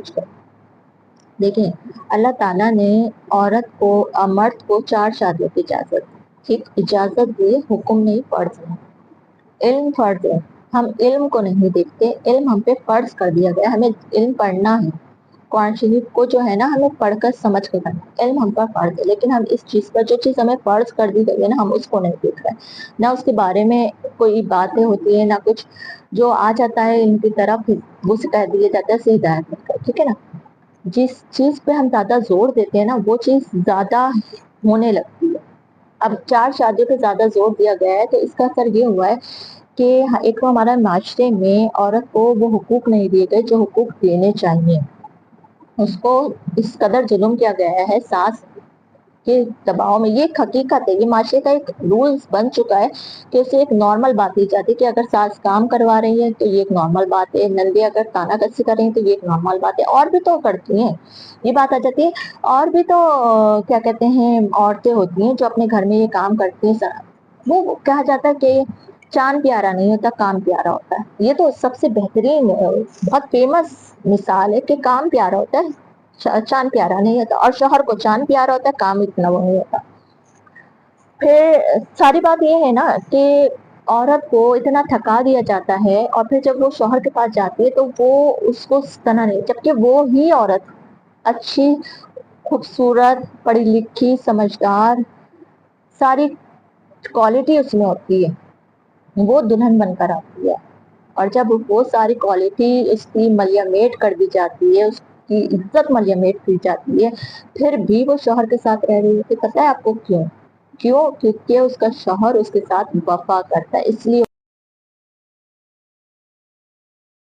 कुछ कर। देखिए, अल्लाह ताला ने औरत को मर्द को 4 शादियों की इजाजत दी, हुक्म नहीं, फर्ज नहीं। इल्म फर्ज है, हम इल्म को नहीं देखते, इल्म हम पे फर्ज कर दिया गया, हमें इल्म पढ़ना है। कुरान शरीफ को जो है ना हमें पढ़कर समझ कर करना, इल्म हम पर फर्ज है, लेकिन हम इस चीज पर, जो चीज हमें फर्ज कर दी गई है ना, हम उसको नहीं देख रहे, ना उसके बारे में कोई बातें होती है, ना कुछ जो आ जाता है इनकी तरफ वो कह दिया जाता है से हिदायत मत कर, ठीक है ना। जिस चीज पे हम ज्यादा जोर देते हैं ना वो चीज ज्यादा होने लगती है। अब 4 शादियों पे ज्यादा जोर दिया गया है तो इसका असर ये हुआ है कि एक तो हमारा माशरे में औरत को वो हुकूक नहीं दिए गए जो हुकूक देने चाहिए। उसको इस कदर जुल्म किया गया है सास के दबाव में। ये एक हकीकत है, ये माशरे का एक रूल्स बन चुका है कि उसे एक नॉर्मल बात दी जाती है कि अगर सास काम करवा रही है तो ये एक नॉर्मल बात है, नंदी अगर तानाकसी कर रही है तो ये एक नॉर्मल बात है, और भी तो करती हैं, ये बात आ जाती है। और भी तो क्या कहते हैं औरतें होती हैं जो अपने घर में ये काम करती हैं। वो कहा जाता है कि चांद प्यारा नहीं होता, काम प्यारा होता है। ये तो सबसे बेहतरीन बहुत फेमस मिसाल है कि काम प्यारा होता है, चांद प्यारा नहीं होता। और शोहर को चांद प्यारा होता है, काम इतना वो नहीं होता। फिर सारी बात ये है ना कि औरत को इतना थका दिया जाता है और फिर जब वो शोहर के पास जाती है तो वो उसको तना नहीं, जबकि वो ही औरत अच्छी, खूबसूरत, पढ़ी लिखी, समझदार, सारी क्वालिटी उसमें होती है, वो दुल्हन बनकर आती है। और जब वो सारी क्वालिटी उसकी मलियामेट कर दी जाती है, उसकी इज्जत मलियामेट की जाती है, फिर भी वो शोहर के साथ रह रही होती है। पता है आपको क्यों? क्योंकि उसका शोहर उसके साथ वफा करता है, इसलिए